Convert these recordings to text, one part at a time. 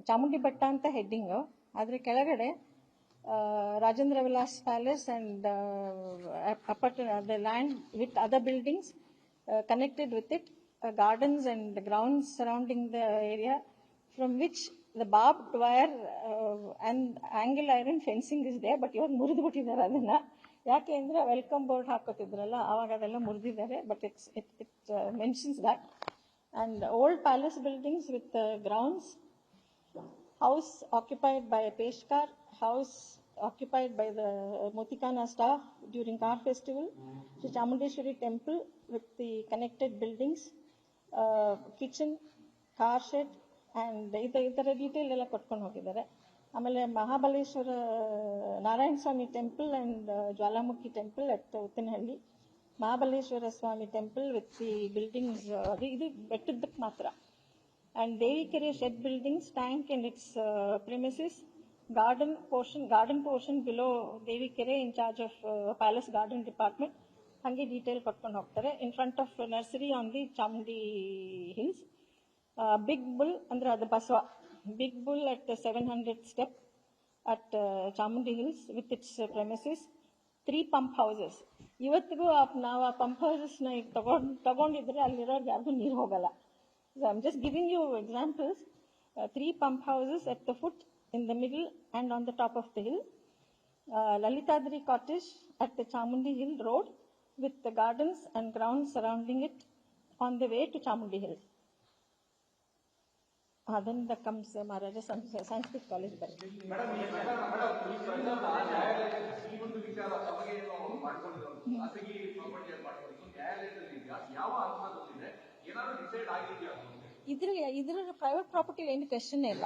ಚಾಮುಂಡಿ ಬೆಟ್ಟ ಅಂತ ಹೆಡ್ಡಿಂಗು, ಆದರೆ ಕೆಳಗಡೆ Rajendra Vilas Palace and the land with other buildings connected with it, gardens and grounds surrounding the area, from which the barbed wire and angle iron fencing is there, but ಇವಾಗ ಮುರಿದು ಬಿಟ್ಟಿದ್ದಾರೆ ಅದನ್ನ. ಯಾಕೆ ಅಂದ್ರೆ welcome board ಹಾಕೋತಿದ್ರಲ್ಲ ಆವಾಗ ಅದೆಲ್ಲ ಮುರಿದಿದ್ದಾರೆ, but it mentions that. And old palace buildings with grounds, house occupied by a Peshkar, house occupied by the Motikana staff during Car Festival, the Chamundeshwari temple with the connected buildings, kitchen, car shed, and ಇದರ detail ಎಲ್ಲ ಕೊಟ್ಕೊಂಡು ಹೋಗಿದ್ದಾರೆ. ಆಮೇಲೆ Mahabaleshwara Narayana Swamy temple and Jwalamukhi temple at Uttanahalli, Mahabaleshwara Swamy temple with the buildings, ಇದು ಬೆಟ್ಟದಕ್ಕೆ ಮಾತ್ರ. And Devikere shed buildings, tank and its premises, garden portion below Devikere in charge of Palace Garden Department. Hangi detail kottಕೊಂಡು ಹೋಗ್ತಾರೆ. In front of nursery on the Chamundi Hills. Big bull andre adu baswa. Big bull at the 700 step at Chamundi Hills with its premises. 3 pump houses. ಇವತ್ತಿಗೂ ನಾವು ಆ pump houses ನ ತಗೊಂಡಿದ್ರೆ ಅಲ್ಲಿರೋರ್ಗೆ ಯಾರಿಗೂ ನೀರು ಹೋಗಲ್ಲ. So I'm just giving you examples. 3 pump houses at the foot, in the middle, and on the top of the hill. Lalitadri cottage at the Chamundi Hill road with the gardens and grounds surrounding it on the way to Chamundi Hill. Then the comes Maharaja Sanskrit College. Madam, ಇದ್ರ private property ಏನು question ಇಲ್ಲ.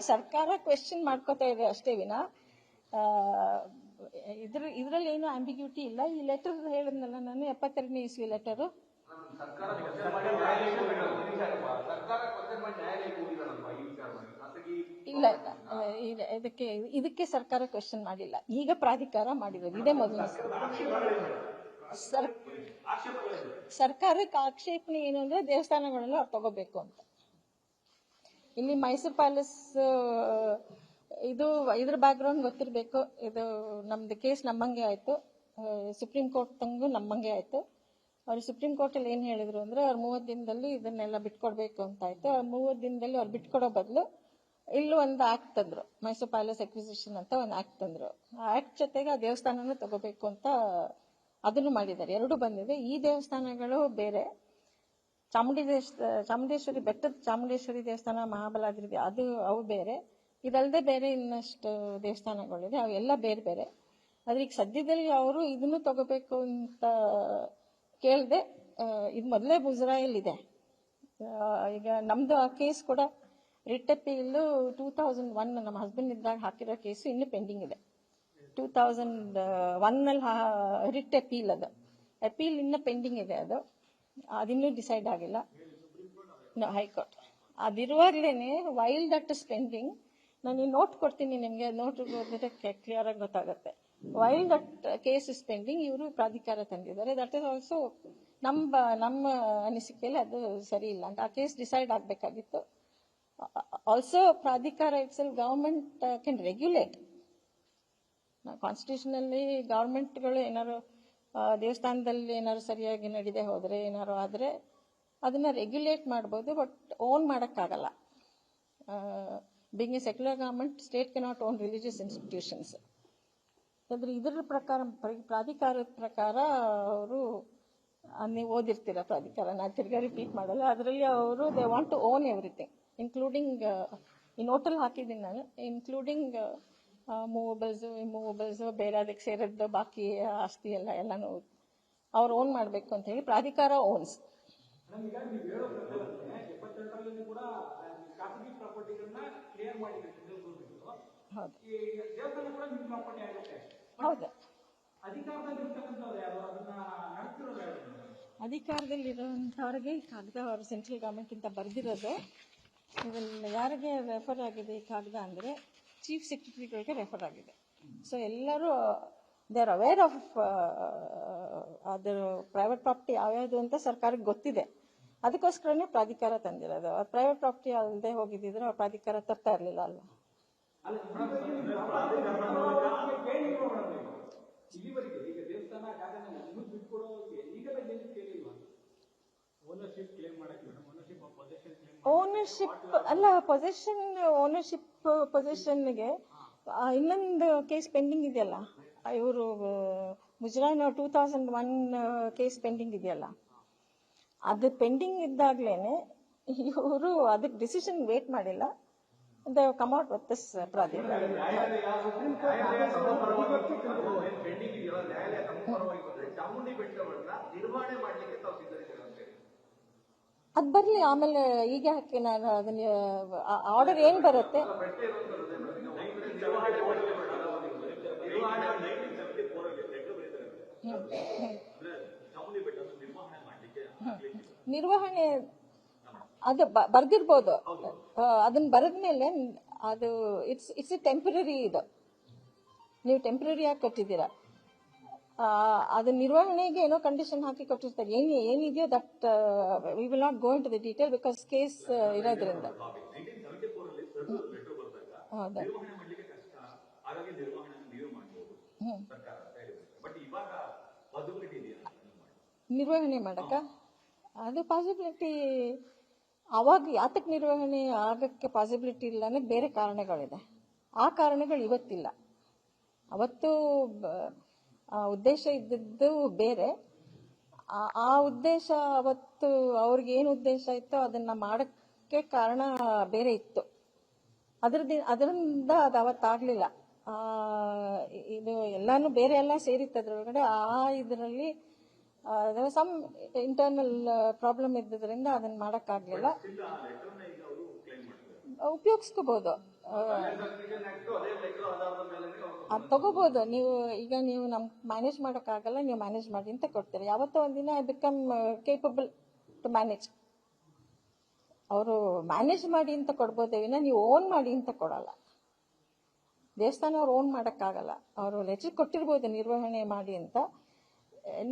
ಸರ್ಕಾರ question ಮಾಡ್ಕೋತಾ ಇದೆ ಅಷ್ಟೇ ವಿನ ಇದ್ರಲ್ಲಿ ಏನು ಆಂಬಿಗ್ಯೂಟಿ ಇಲ್ಲ. ಈ ಲೆಟರ್ ಹೇಳಿದ್ನಲ್ಲ ನಾನು, 72ನೇ ಇಸ್ವಿ ಲೆಟರು. ಇಲ್ಲ ಇದಕ್ಕೆ ಸರ್ಕಾರ ಕ್ವೆಶ್ಚನ್ ಮಾಡಿಲ್ಲ. ಈಗ ಪ್ರಾಧಿಕಾರ ಮಾಡಿರೋದು, ಇದೇ ಮೊದಲು. ಸರ್ಕಾರಕ್ಕೆ ಆಕ್ಷೇಪಣೆ ಏನು ಅಂದ್ರೆ ದೇವಸ್ಥಾನಗಳೆಲ್ಲ ಅವ್ರು ತಗೋಬೇಕು ಅಂತ. ಇಲ್ಲಿ ಮೈಸೂರು ಪ್ಯಾಲೇಸ್ ಇದ್ರ ಬ್ಯಾಕ್ ಗ್ರೌಂಡ್ ಗೊತ್ತಿರಬೇಕು. ಇದು ನಮ್ದು ಕೇಸ್ ನಮ್ಮಂಗೆ ಆಯ್ತು, ಸುಪ್ರೀಂ ಕೋರ್ಟ್ ತಂಗು ನಮ್ಮಂಗೆ ಆಯ್ತು. ಅವ್ರು ಸುಪ್ರೀಂ ಕೋರ್ಟ್ ಅಲ್ಲಿ ಏನ್ ಹೇಳಿದ್ರು ಅಂದ್ರೆ ಅವ್ರು 30 ದಿನದಲ್ಲಿ ಇದನ್ನೆಲ್ಲ ಬಿಟ್ಕೊಡ್ಬೇಕು ಅಂತ ಆಯ್ತು. 30 ದಿನದಲ್ಲಿ ಅವ್ರು ಬಿಟ್ಕೊಡೋ ಬದಲು ಇಲ್ಲೂ ಒಂದು ಆಕ್ಟ್ ತಂದ್ರು, ಮೈಸೂರು ಪ್ಯಾಲೇಸ್ ಅಕ್ವಿಸಿಷನ್ ಅಂತ ಒಂದು ಆಕ್ಟ್ ತಂದ್ರು. ಆ ಆಕ್ಟ್ ಜೊತೆಗೆ ಆ ದೇವಸ್ಥಾನನೂ ತಗೋಬೇಕು ಅಂತ ಅದನ್ನು ಮಾಡಿದ್ದಾರೆ. ಎರಡು ಬಂದಿದೆ. ಈ ದೇವಸ್ಥಾನಗಳು ಬೇರೆ, ಚಾಮುಂಡೇಶ್ವರಿ ಬೆಟ್ಟದ ಚಾಮುಂಡೇಶ್ವರಿ ದೇವಸ್ಥಾನ, ಮಹಾಬಲಾದ್ರಿ ಅವು ಬೇರೆ. ಇದಲ್ಲದೆ ಬೇರೆ ಇನ್ನಷ್ಟು ದೇವಸ್ಥಾನಗಳಿದೆ, ಅವೆಲ್ಲ ಬೇರೆ ಬೇರೆ. ಆದ್ರೆ ಈಗ ಸದ್ಯದಲ್ಲಿ ಅವರು ಇದನ್ನು ತಗೋಬೇಕು ಅಂತ ಕೇಳಿದೆ. ಇದು ಮೊದಲೇ ಮುಜರಾಯಲ್ಲಿ ಇದೆ. ಈಗ ನಮ್ದು ಆ ಕೇಸ್ ಕೂಡ ರಿಟ್ ಅಪೀಲ್ 2001 ನಮ್ಮ ಹಸ್ಬೆಂಡ್ ಇದ್ದಾಗ ಹಾಕಿರೋ ಕೇಸು ಇನ್ನೂ ಪೆಂಡಿಂಗ್ ಇದೆ. 2001 ನಲ್ಲಿ ರಿಟ್ ಅಪೀಲ್, ಅದು ಅಪೀಲ್ ಇನ್ನ ಪೆಂಡಿಂಗ್ ಇದೆ. ಅದಿನ್ನೂ ಡಿಸೈಡ್ ಆಗಿಲ್ಲ, ಹೈಕೋರ್ಟ್. ಅದಿರುವಾಗ್ಲೇನೆ ವೈಲ್ ದಟ್ ಇಸ್ ಪೆಂಡಿಂಗ್, ನಾನು ನೋಟ್ ಕೊಡ್ತೀನಿ ನಿಮ್ಗೆ, ನೋಟ್ ಓದಿದ್ರೆ ಕ್ಲಿಯರ್ ಆಗಿ ಗೊತ್ತಾಗುತ್ತೆ. While that case is pending, ಇವರು ಪ್ರಾಧಿಕಾರ ತಂದಿದ್ದಾರೆ. ದಟ್ ಇಸ್ ಆಲ್ಸೋ ನಮ್ಮ ಅನಿಸಿಕೆಯಲ್ಲಿ ಅದು ಸರಿ ಇಲ್ಲ ಅಂತ. ಆ ಕೇಸ್ ಡಿಸೈಡ್ ಆಗ್ಬೇಕಾಗಿತ್ತು. ಆಲ್ಸೋ ಪ್ರಾಧಿಕಾರ ಇಟ್ಸೆಲ್ಫ್ ಗವರ್ಮೆಂಟ್ ಕ್ಯಾನ್ ರೆಗ್ಯುಲೇಟ್. ಕಾನ್ಸ್ಟಿಟ್ಯೂಷನಲ್ಲಿ ಗವರ್ಮೆಂಟ್ಗಳು ಏನಾದ್ರು ದೇವಸ್ಥಾನದಲ್ಲಿ ಏನಾದ್ರು ಸರಿಯಾಗಿ ನಡೀದೆ ಹೋದ್ರೆ, ಏನಾದ್ರು ಆದ್ರೆ ಅದನ್ನ ರೆಗ್ಯುಲೇಟ್ ಮಾಡ್ಬೋದು, ಬಟ್ ಓನ್ ಮಾಡಕ್ಕಾಗಲ್ಲ. Being A secular government, state cannot own religious institutions. ಅಂದ್ರೆ ಇದರ ಪ್ರಕಾರ, ಪ್ರಾಧಿಕಾರದ ಪ್ರಕಾರ ಅವರು, ನೀವು ಓದಿರ್ತೀರ ಪ್ರಾಧಿಕಾರ, ನಾ ತಿರ್ಗಾ ರಿಪೀಟ್ ಮಾಡಲ್ಲ. ಅದರಲ್ಲಿ ಅವರು they want to own everything, including ಈ ನೋಟಲ್ಲಿ ಹಾಕಿದ್ದೀನಿ ನಾನು, ಇನ್ಕ್ಲೂಡಿಂಗ್ ಮೂವಬಲ್ಸ್, ಇಮ್ಮೂವಬಲ್ಸ್, ಬೇರೆ ಅದಕ್ಕೆ ಸೇರಿದ್ದು ಬಾಕಿ ಆಸ್ತಿ ಎಲ್ಲಾನು ಅವ್ರು ಓನ್ ಮಾಡಬೇಕು ಅಂತ ಹೇಳಿ ಪ್ರಾಧಿಕಾರ ಓನ್ಸ್. ಹೌದು, ಅಧಿಕಾರದಲ್ಲಿರುವಂತವ್ರಿಗೆ ಈ ಕಾಗದ ಅವರು ಸೆಂಟ್ರಲ್ ಗವರ್ಮೆಂಟ್ ಇಂದ ಬರೆದಿರೋದು. ಇದರಲ್ಲಿ ಯಾರಿಗೆ ರೆಫರ್ ಆಗಿದೆ ಈ ಕಾಗದ ಅಂದ್ರೆ ಚೀಫ್ ಸೆಕ್ರೆಟರಿಗಳಿಗೆ ರೆಫರ್ ಆಗಿದೆ. ಸೊ ಎಲ್ಲರೂ ದೇ ಆರ್ ಅವೇರ್ ಆಫ್ ಅದರ ಪ್ರೈವೇಟ್ ಪ್ರಾಪರ್ಟಿ ಯಾವ್ಯಾವುದು ಅಂತ ಸರ್ಕಾರಕ್ಕೆ ಗೊತ್ತಿದೆ. ಅದಕ್ಕೋಸ್ಕರನೇ ಪ್ರಾಧಿಕಾರ ತಂದಿರೋದು. ಪ್ರೈವೇಟ್ ಪ್ರಾಪರ್ಟಿ ಅಲ್ಲದೆ ಹೋಗಿದ್ದಿದ್ರೆ ಅವ್ರು ಪ್ರಾಧಿಕಾರ ತರ್ತಾ ಇರಲಿಲ್ಲ ಅಲ್ವಾ. ಓನರ್ಶಿಪ್ ಅಲ್ಲ, ಪೊಸಿಷನ್ಗೆ ಇನ್ನೊಂದು ಕೇಸ್ ಪೆಂಡಿಂಗ್ ಇದೆಯಲ್ಲ, ಇವರು ಮುಜರಾನ್ 2001 ಕೇಸ್ ಪೆಂಡಿಂಗ್ ಇದೆಯಲ್ಲ, ಅದು ಪೆಂಡಿಂಗ್ ಇದ್ದಾಗ್ಲೇನೆ ಇವರು ಅದಕ್ಕೆ ಡಿಸಿಷನ್ ವೇಟ್ ಮಾಡಿಲ್ಲ. They come out with this ಪ್ರಾಧಿಕಾರ. ಅದ್ ಬರ್ಲಿ ಆಮೇಲೆ. ಈಗ ಯಾಕೆ ನಾನು ಅದನ್ನ ಆರ್ಡರ್ ಏನ್ ಬರುತ್ತೆ ನಿರ್ವಹಣೆ ಅದು ಬರ್ದಿರ್ಬೋದು. ಅದನ್ನ ಬರೆದ್ಮೇಲೆ ಅದು ಇಟ್ಸ್ ಟೆಂಪರರಿ. ಇದು ನೀವು ಟೆಂಪರರಿ ಆಗಿ ಕೊಟ್ಟಿದ್ದೀರಾ. ಅದು ನಿರ್ವಹಣೆಗೆ ಏನೋ ಕಂಡೀಷನ್ ಹಾಕಿ ಕೊಟ್ಟಿರ್ತಾರೆ. ಏನಿದೆಯೋ that we will not go into the detail because case ಇರೋದ್ರಿಂದ. ಹೌದಾ? ನಿರ್ವಹಣೆ ಮಾಡಕ ಅದು ಪಾಸಿಬಿಲಿಟಿ ಅವಾಗ ಯಾತಕ್ಕೆ ನಿರ್ವಹಣೆ ಆಗಕ್ಕೆ ಪಾಸಿಬಿಲಿಟಿ ಇಲ್ಲ ಅನ್ನೋದು ಬೇರೆ ಕಾರಣಗಳಿದೆ. ಆ ಕಾರಣಗಳು ಇವತ್ತಿಲ್ಲ. ಅವತ್ತು ಉದ್ದೇಶ ಇದ್ದದ್ದು ಬೇರೆ. ಆ ಉದ್ದೇಶ ಅವತ್ತು ಅವ್ರಿಗೆ ಏನು ಉದ್ದೇಶ ಇತ್ತೋ ಅದನ್ನ ಮಾಡಕ್ಕೆ ಕಾರಣ ಬೇರೆ ಇತ್ತು. ಅದರಿಂದ ಅದು ಅವತ್ತಾಗ್ಲಿಲ್ಲ. ಇದು ಎಲ್ಲಾನು ಬೇರೆ ಎಲ್ಲ ಸೇರಿತ್ತು ಅದ್ರೊಳಗಡೆ. ಇದರಲ್ಲಿ ಸಮ್ ಇಂಟರ್ನಲ್ ಪ್ರಾಬ್ಲಮ್ ಇದ್ದಿದ್ರಿಂದ ಅದನ್ನ ಮಾಡಕ್ಕಾಗ್ಲಿಲ್ಲ. ಉಪಯೋಗಿಸ್ಕೋಬಹುದು, ಅದು ತಗೋಬಹುದು. ನೀವು ನಮ್ ಮ್ಯಾನೇಜ್ ಮಾಡಕ್ಕಾಗಲ್ಲ, ನೀವು ಮ್ಯಾನೇಜ್ ಮಾಡಿ ಅಂತ ಕೊಡ್ತೀರಿ. ಯಾವತ್ತೋ ಒಂದಿನ I become capable to manage. ಅವರು ಮ್ಯಾನೇಜ್ ಮಾಡಿ ಅಂತ ಕೊಡ್ಬೋದೇ ವಿನ ನೀವು ಓನ್ ಮಾಡಿ ಅಂತ ಕೊಡಲ್ಲ. ದೇವಸ್ಥಾನ ಅವ್ರು ಓನ್ ಮಾಡಕ್ಕಾಗಲ್ಲ. ಅವರು ಲೆಟರ್ ಕೊಟ್ಟಿರ್ಬೋದು ನಿರ್ವಹಣೆ ಮಾಡಿ ಅಂತ.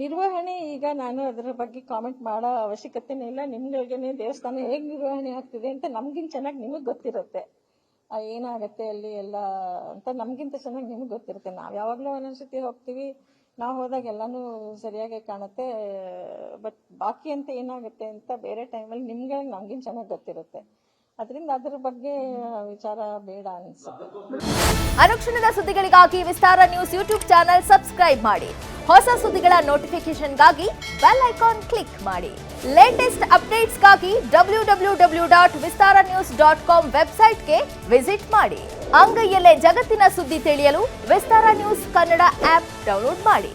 ನಿರ್ವಹಣೆ ಈಗ ನಾನು ಅದರ ಬಗ್ಗೆ ಕಾಮೆಂಟ್ ಮಾಡೋ ಅವಶ್ಯಕತೆನೇ ಇಲ್ಲ. ನಿಮ್ಗಳಿಗೆ ದೇವಸ್ಥಾನ ಹೇಗೆ ನಿರ್ವಹಣೆ ಆಗ್ತಿದೆ ಅಂತ ನಮ್ಗಿಂತ ಚೆನ್ನಾಗಿ ನಿಮಗೆ ಗೊತ್ತಿರುತ್ತೆ. ಏನಾಗತ್ತೆ ಅಲ್ಲಿ ಎಲ್ಲ ಅಂತ ನಮ್ಗಿಂತ ಚೆನ್ನಾಗಿ ನಿಮಗೆ ಗೊತ್ತಿರುತ್ತೆ. ನಾವು ಯಾವಾಗಲೂ ಒಂದೊಂದ್ಸತಿ ಹೋಗ್ತೀವಿ, ನಾವು ಹೋದಾಗ ಎಲ್ಲಾನು ಸರಿಯಾಗಿ ಕಾಣುತ್ತೆ. ಬಟ್ ಬಾಕಿ ಅಂತ ಏನಾಗುತ್ತೆ ಅಂತ ಬೇರೆ ಟೈಮಲ್ಲಿ ನಿಮ್ಗೆ ನಮ್ಗಿಂತ ಚೆನ್ನಾಗಿ ಗೊತ್ತಿರುತ್ತೆ. ಅದರಿಂದ ಅದರ ಬಗ್ಗೆ ವಿಚಾರ ಬೇಡ ಅನ್ಸುತ್ತೆ. ಅನುಕ್ಷಣದ ಸುದ್ದಿಗಳಿಗಾಗಿ ವಿಸ್ತಾರ ನ್ಯೂಸ್ ಯೂಟ್ಯೂಬ್ ಚಾನೆಲ್ ಸಬ್ಸ್ಕ್ರೈಬ್ ಮಾಡಿ. ಹೊಸ ಸುದ್ದಿಗಳ ನೋಟಿಫಿಕೇಶನ್ಗಾಗಿ ಬೆಲ್ ಐಕಾನ್ ಕ್ಲಿಕ್ ಮಾಡಿ. ಲೇಟೆಸ್ಟ್ ಅಪ್ಡೇಟ್ಸ್ಗಾಗಿ www.vistaranews.com ವೆಬ್ಸೈಟ್ಗೆ ವಿಸಿಟ್ ಮಾಡಿ. ಅಂಗೈಯಲ್ಲೇ ಜಗತ್ತಿನ ಸುದ್ದಿ ತಿಳಿಯಲು ವಿಸ್ತಾರ ನ್ಯೂಸ್ ಕನ್ನಡ ಆಪ್ ಡೌನ್ಲೋಡ್ ಮಾಡಿ.